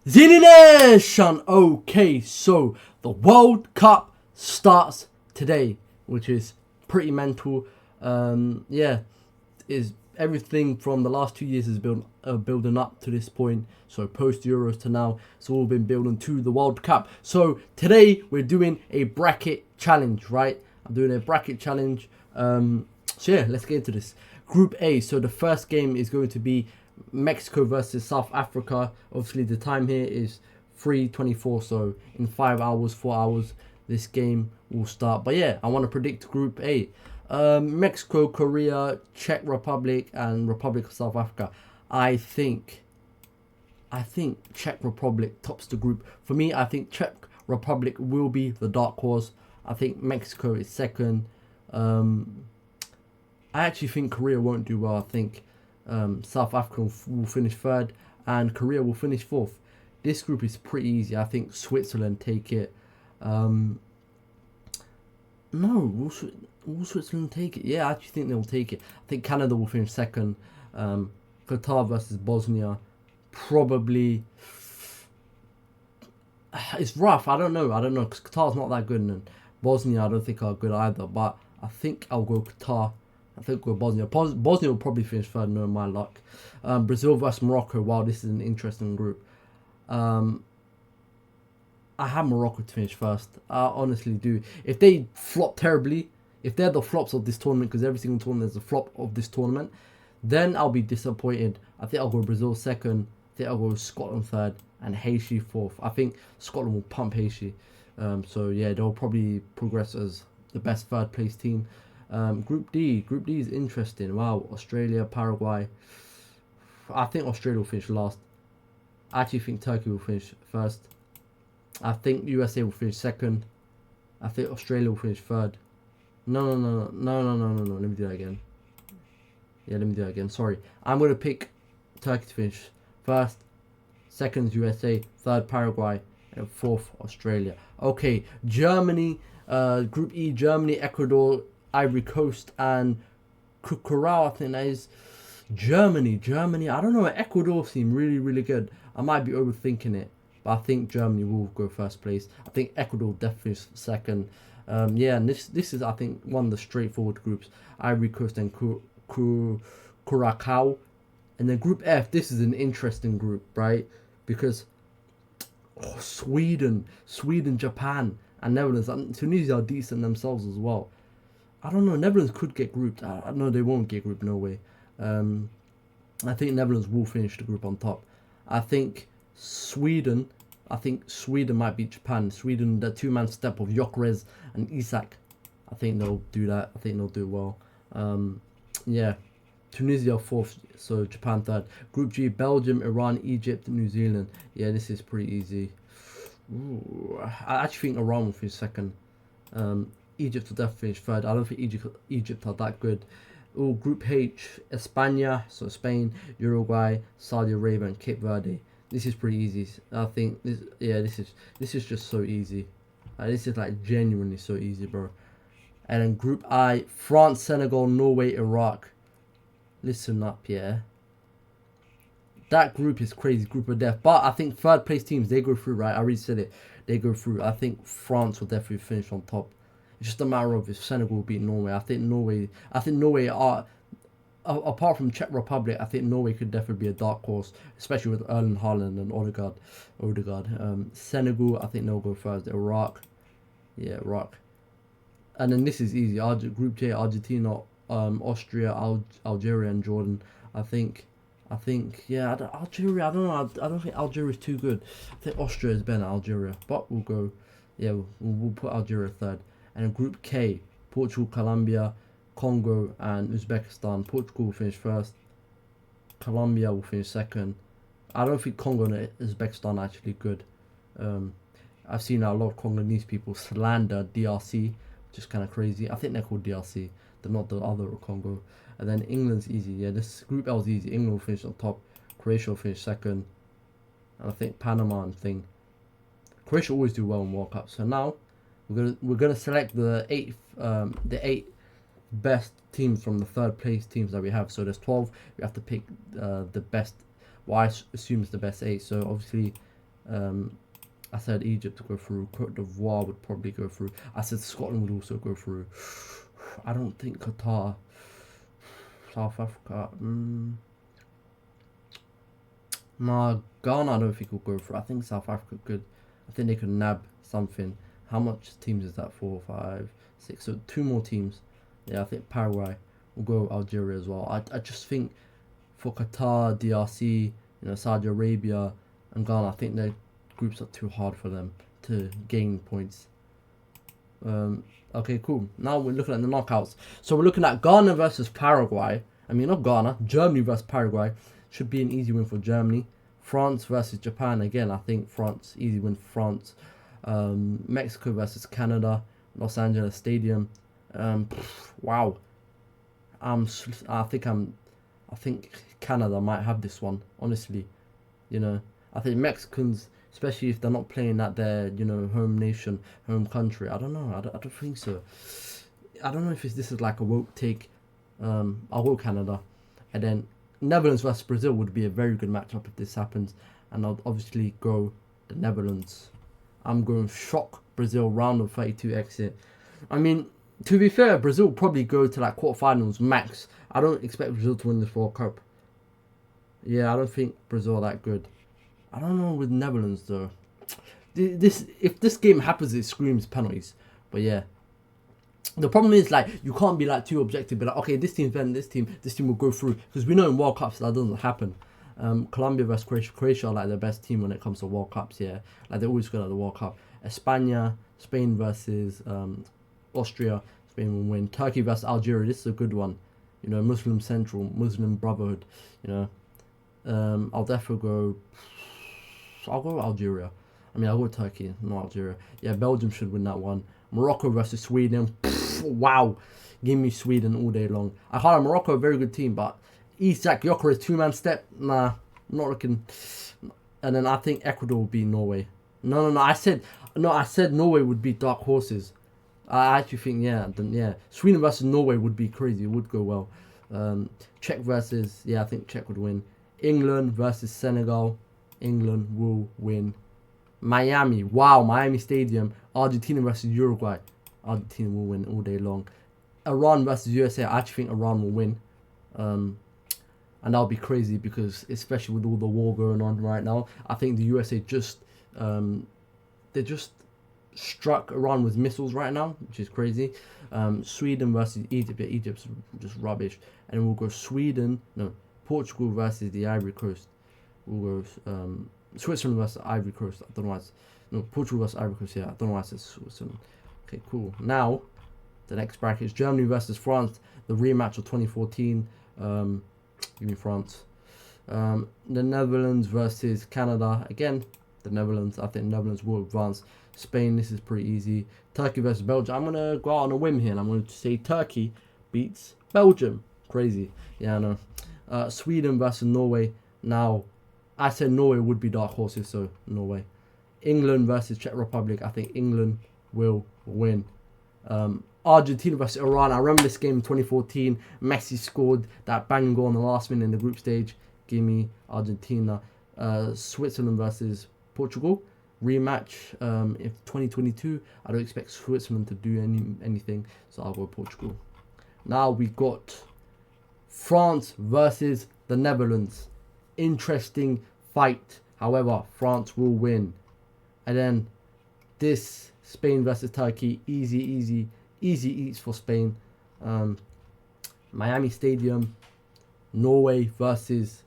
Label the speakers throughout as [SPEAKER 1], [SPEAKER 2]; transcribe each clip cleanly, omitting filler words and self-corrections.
[SPEAKER 1] Zini Nation! Okay, so the World Cup starts today, which is pretty mental. Yeah, is everything from the last 2 years is building up to this point. So post Euros to now, it's all been building to the World Cup. So today we're doing a bracket challenge, right? I'm doing a bracket challenge. So yeah, let's get into this. Group A. So the first game is going to be Mexico versus South Africa. Obviously, the time here is 3:24. So in 5 hours, 4 hours, this game will start. But yeah, I want to predict Group A. Mexico, Korea, Czech Republic, and Republic of South Africa. I think Czech Republic tops the group. For me, I think Czech Republic will be the dark horse. I think Mexico is second. I actually think Korea won't do well. I think South Africa will finish third and Korea will finish fourth. This group is pretty easy. I think Switzerland take it. No, will Switzerland take it? Yeah, I actually think they'll take it. I think Canada will finish second. Qatar versus Bosnia. Probably. It's rough. I don't know. Because Qatar's not that good. And Bosnia, I don't think are good either. But I think I'll go Qatar. I think we'll go Bosnia. Bosnia will probably finish third, no my luck. Brazil versus Morocco. Wow, this is an interesting group. I have Morocco to finish first. I honestly do. If they flop terribly, if they're the flops of this tournament, because every single tournament is a flop of this tournament, then I'll be disappointed. I think I'll go Brazil second. I think I'll go Scotland third and Haiti fourth. I think Scotland will pump Haiti. So yeah, they'll probably progress as the best third place team. Group D is interesting. Wow, Australia, Paraguay. I think Australia will finish last. I actually think Turkey will finish first. I think USA will finish second. I think Australia will finish third. No. Let me do that again. Yeah, let me do that again. Sorry. I'm going to pick Turkey to finish first. Second USA. Third Paraguay. And fourth Australia. Okay, Germany. Group E, Germany, Ecuador, Ivory Coast, and Curacao. I think that is Germany. I don't know. Ecuador seem really good. I might be overthinking it. I think Germany will go first place. I think Ecuador definitely is second. Yeah, and this is I think one of the straightforward groups. Ivory Coast and Curacao. And then Group F, this is an interesting group, right? Because Sweden, Japan, and Netherlands. And Tunisia are decent themselves as well. I don't know. Netherlands could get grouped. I know they won't get grouped. No way. I think Netherlands will finish the group on top. I think Sweden might beat Japan. Sweden, the two-man step of Gyökeres and Isak. I think they'll do that. I think they'll do well. Yeah. Tunisia fourth, so Japan third. Group G, Belgium, Iran, Egypt, New Zealand. Yeah, this is pretty easy. Ooh, I actually think Iran will finish second. Egypt will definitely finish third. I don't think Egypt are that good. Oh, Group H, España, so Spain, Uruguay, Saudi Arabia, and Cape Verde. This is pretty easy. I think this is just so easy. This is like genuinely so easy, bro. And then Group I, France, Senegal, Norway, Iraq. Listen up, yeah. That group is crazy, group of death. But I think third place teams, they go through, right? I already said it. They go through. I think France will definitely finish on top. It's just a matter of if Senegal will beat Norway. I think Norway are, apart from Czech Republic, I think Norway could definitely be a dark horse, especially with Erling Haaland and Odegaard. Senegal, I think they'll go first. Iraq. Yeah, Iraq. And then this is easy. Group J, Argentina, Austria, Algeria, and Jordan. I think, yeah, Algeria, I don't know. I don't think Algeria is too good. I think Austria is better than Algeria. But we'll go, yeah, we'll put Algeria third. And in Group K, Portugal, Colombia, Congo, and Uzbekistan. Portugal will finish first. Colombia will finish second. I don't think Congo and Uzbekistan are actually good. I've seen a lot of Congolese people slander DRC, which is kind of crazy. I think they're called DRC. They're not the other Congo. And then England's easy. Yeah, this Group L is easy. England will finish on top. Croatia will finish second. And I think Panama and thing. Croatia always do well in World Cup. So now we're gonna select the eight best teams from the third place teams that we have. So there's 12. We have to pick the best. Well, I assume it's the best 8. So obviously I said Egypt to go through. Cote d'Ivoire would probably go through. I said Scotland would also go through. I don't think Qatar. South Africa. Nah, Ghana I don't think will go through. I think South Africa could. I think they could nab something. How much teams is that? 4, 5, 6. So 2 more teams. Yeah, I think Paraguay will go Algeria as well. I just think for Qatar, DRC, Saudi Arabia and Ghana, I think their groups are too hard for them to gain points. Okay, cool. Now we're looking at the knockouts. So we're looking at Ghana versus Paraguay. I mean, not Ghana. Germany versus Paraguay. Should be an easy win for Germany. France versus Japan. Again, I think France. Easy win for France. Mexico versus Canada. Los Angeles Stadium. Wow. I think Canada might have this one. Honestly, I think Mexicans, especially if they're not playing at their home nation, home country. I don't know. I don't think so. I don't know if this is like a woke take. I'll go Canada, and then Netherlands versus Brazil would be a very good matchup if this happens, and I'll obviously go the Netherlands. I'm going shock Brazil round of 32 exit. I mean, to be fair, Brazil will probably go to like quarterfinals max. I don't expect Brazil to win this World Cup. Yeah, I don't think Brazil are that good. I don't know with Netherlands though. If this game happens, it screams penalties. But yeah. The problem is, like, you can't be like too objective, but like, okay, this team's better than this team will go through, because we know in World Cups that doesn't happen. Colombia versus Croatia are like the best team when it comes to World Cups, yeah. Like, they're always good at the World Cup. Spain versus Austria, Spain will win. Turkey versus Algeria, this is a good one. Muslim Central, Muslim Brotherhood, I'll definitely I'll go Algeria. I'll go Turkey, not Algeria. Yeah, Belgium should win that one. Morocco versus Sweden. Wow. Give me Sweden all day long. I call Morocco a very good team, but Isak Gyökeres 2-man step. Nah, I'm not looking. And then I think Ecuador will beat Norway. No. I said Norway would beat dark horses. I actually think, yeah. Sweden versus Norway would be crazy. It would go well. Czech versus, I think Czech would win. England versus Senegal. England will win. Miami Stadium. Argentina versus Uruguay. Argentina will win all day long. Iran versus USA. I actually think Iran will win. And that'll be crazy because, especially with all the war going on right now, I think the USA they just struck Iran with missiles right now, which is crazy. Sweden versus Egypt. Yeah, Egypt's just rubbish. And we'll go Portugal versus the Ivory Coast. We'll go Switzerland versus Ivory Coast. I don't know why Portugal versus Ivory Coast. Yeah, I don't know why I said Switzerland. Okay, cool. Now, the next bracket is Germany versus France. The rematch of 2014. Give me France. The Netherlands versus Canada. Again, the Netherlands. I think Netherlands will advance. Spain, this is pretty easy. Turkey versus Belgium. I'm going to go out on a whim here, and I'm going to say Turkey beats Belgium. Crazy. Yeah, I know. Sweden versus Norway. Now, I said Norway would be dark horses, so Norway. England versus Czech Republic. I think England will win. Argentina versus Iran. I remember this game in 2014. Messi scored that bang goal on the last minute in the group stage. Give me Argentina. Switzerland versus Portugal. Rematch in 2022. I don't expect Switzerland to do anything, so I'll go Portugal. Now we got France versus the Netherlands. Interesting fight. However, France will win. And then this Spain versus Turkey. Easy eats for Spain. Miami Stadium. Norway versus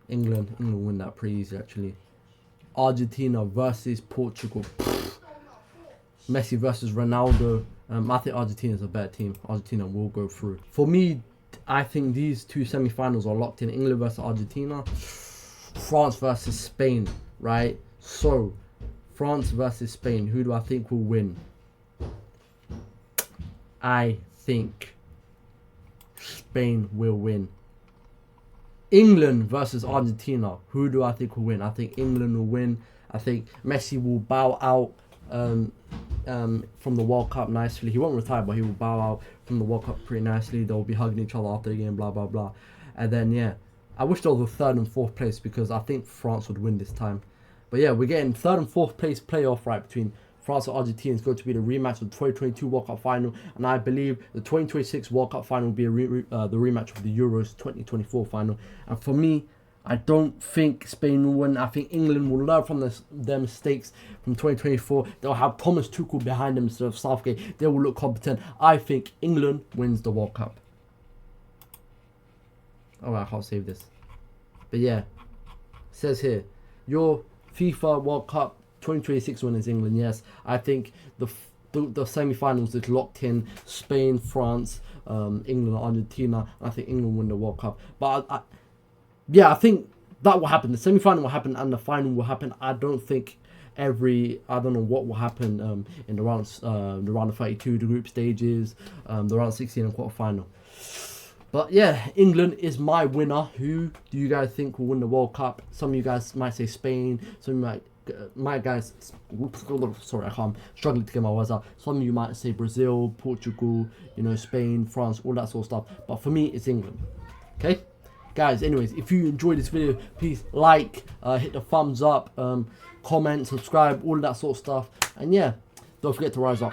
[SPEAKER 1] England. England will win that pretty easy actually. Argentina versus Portugal. Messi versus Ronaldo. I think Argentina is a better team. Argentina will go through. For me, I think these two semi-finals are locked in. England versus Argentina. France versus Spain, right? So, France versus Spain. Who do I think will win? I think Spain will win. England versus Argentina. Who do I think will win? I think England will win. I think Messi will bow out from the World Cup nicely. He won't retire, but he will bow out from the World Cup pretty nicely. They'll be hugging each other after the game, blah, blah, blah. And then, I wish there was a third and fourth place because I think France would win this time. But yeah, we're getting third and fourth place playoff right between France and Argentina. Is going to be the rematch of the 2022 World Cup final, and I believe the 2026 World Cup final will be the rematch of the Euros 2024 final. And for me, I don't think Spain will win. I think England will learn from their mistakes from 2024. They'll have Thomas Tuchel behind them instead of Southgate. They will look competent. I think England wins the World Cup. Oh, I can't save this. But yeah, it says here, your FIFA World Cup 2026 winners England. Yes, I think the semi-finals is locked in. Spain, France, England, Argentina. I think England win the World Cup. But I think that will happen. The semi-final will happen and the final will happen. I don't know what will happen in the round of 32, the group stages, the round 16 and quarter-final. But yeah, England is my winner. Who do you guys think will win the World Cup? Some of you guys might say Spain. Some of my guys, sorry, I'm struggling to get my words out. Some of you might say Brazil, Portugal, Spain, France, all that sort of stuff. But for me, it's England. Okay, guys. Anyways, if you enjoyed this video, please like, hit the thumbs up, comment, subscribe, all that sort of stuff. And yeah, don't forget to rise up.